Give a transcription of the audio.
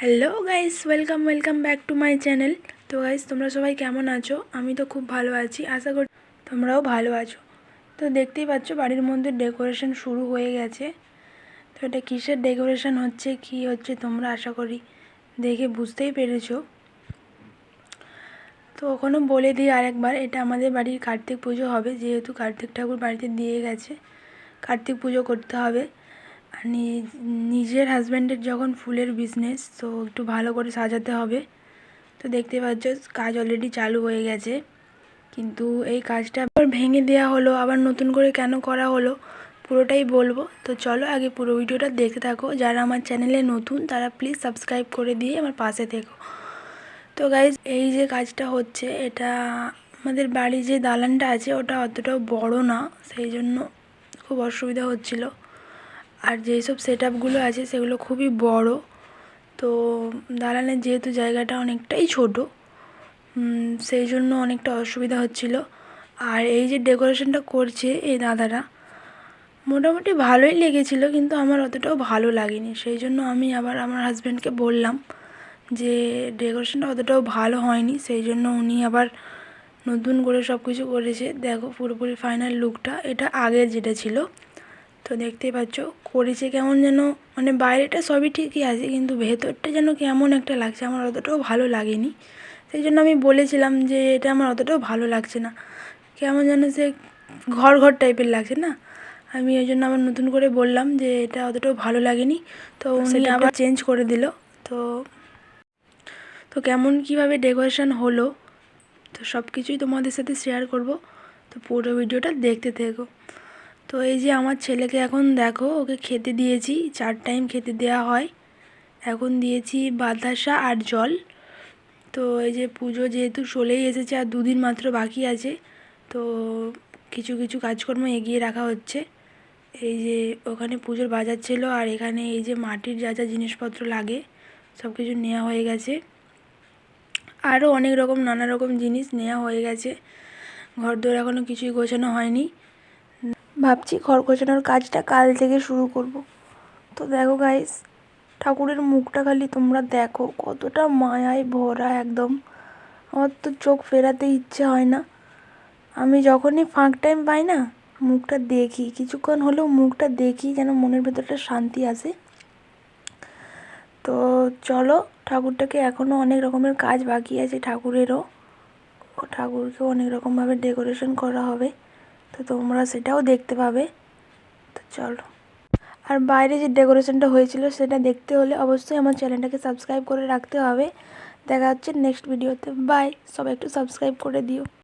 Hello guys, welcome back to my channel. তো guys, তোমরা সবাই কেমন আছো? আমি তো খুব ভালো আছি, আশা করি তোমরাও ভালো আছো। তো দেখতেই পাচ্ছ বাড়ির মধ্যে ডেকোরেশন শুরু হয়ে গেছে। তো এটা কিসের ডেকোরেশন হচ্ছে, কি হচ্ছে তোমরা আশা করি দেখে বুঝতেই পেরেছো। তো ওখানে বলে দিই আরেকবার, এটা আমাদের বাড়ির কার্তিক পুজো হবে, যেহেতু কার্তিক ঠাকুর বাড়িতে দিয়ে গেছে, কার্তিক পুজো করতে হবে। আর নিজের হাজব্যান্ডের যখন ফুলের বিজনেস, তো একটু ভালো করে সাজাতে হবে। তো দেখতে পাচ্ছ কাজ অলরেডি চালু হয়ে গেছে, কিন্তু এই কাজটা আবার ভেঙে দেওয়া হলো, আবার নতুন করে কেন করা হলো পুরোটাই বলবো। তো চলো আগে পুরো ভিডিওটা দেখতে থাকো। যারা আমার চ্যানেলে নতুন তারা প্লিজ সাবস্ক্রাইব করে দিয়ে আমার পাশে থেকো। তো গাইজ, এই যে কাজটা হচ্ছে, এটা আমাদের বাড়ির যে দালানটা আছে ওটা অতটাও বড় না, সেই জন্য খুব অসুবিধা হচ্ছিল। আর যেই সব সেট আপগুলো আছে সেগুলো খুবই বড়। তো দালানের যেহেতু জায়গাটা অনেকটাই ছোট, সেই জন্য অনেকটা অসুবিধা হচ্ছিল। আর এই যে ডেকোরেশনটা করছে এই দাদারা, মোটামুটি ভালোই লেগেছিলো, কিন্তু আমার অতটাও ভালো লাগেনি। সেই জন্য আমি আবার আমার হাজব্যান্ডকে বললাম যে ডেকোরেশনটা অতটাও ভালো হয়নি, সেই জন্য উনি আবার নতুন করে সব কিছু করেছে। দেখো পুরোপুরি ফাইনাল লুকটা, এটা আগের যেটা ছিল। তো দেখতেই পাচ্ছ করেছে কেমন যেন, মানে বাইরেটা সবই ঠিকই আছে, কিন্তু ভেতরটা যেন কেমন একটা লাগছে, আমার অতটাও ভালো লাগেনি। সেই জন্য আমি বলেছিলাম যে এটা আমার অতটাও ভালো লাগছে না, কেমন যেন সে ঘর ঘর টাইপের লাগছে না। আমি ওই জন্য আবার নতুন করে বললাম যে এটা অতটাও ভালো লাগেনি। তো উনি আবার চেঞ্জ করে দিল। তো তো কেমন কীভাবে ডেকোরেশন হলো, তো সব কিছুই তোমাদের সাথে শেয়ার করব। তো পুরো ভিডিওটা দেখতে থেকো। তো এই যে আমার ছেলেকে এখন দেখো, ওকে খেতে দিয়েছি, 4 টাইম খেতে দেওয়া হয়। এখন দিয়েছি বাতাসা আর জল। তো এই যে পুজো যেহেতু চলেই এসেছে, আর 2 দিন মাত্র বাকি আছে, তো কিছু কিছু কাজকর্ম এগিয়ে রাখা হচ্ছে। এই যে ওখানে পুজোর বাজার ছিল, আর এখানে এই যে মাটির যা যা জিনিসপত্র লাগে সব কিছু নেওয়া হয়ে গেছে। আরও অনেক রকম নানা রকম জিনিস নেওয়া হয়ে গেছে। ঘরদোর এখনও কিছুই গোছানো হয়নি, ভাবছি ঘর গোছানোর কাজটা কাল থেকে শুরু করব। তো দেখো গাইস, ঠাকুরের মুখটা খালি তোমরা দেখো, কতটা মায়ায় ভরা একদম। আমার তো চোখ ফেরাতে ইচ্ছে হয় না। আমি যখনই ফাঁক টাইম পাই না, মুখটা দেখি, কিছুক্ষণ হলেও মুখটা দেখি, যেন মনের ভেতরটা শান্তি আসে। তো চলো, ঠাকুরটাকে এখনও অনেক রকমের কাজ বাকি আছে ঠাকুরেরও, ঠাকুরকেও অনেক রকমভাবে ডেকোরেশন করা হবে, তো তোমরা সেটাও দেখতে পাবে। তো চলো, আর বাইরে যে ডেকোরেশনটা হয়েছিল সেটা দেখতে হলে অবশ্যই আমার চ্যানেলটাকে সাবস্ক্রাইব করে রাখতে হবে। দেখা হচ্ছে নেক্সট ভিডিওতে। বাই, সবাই একটু সাবস্ক্রাইব করে দিও।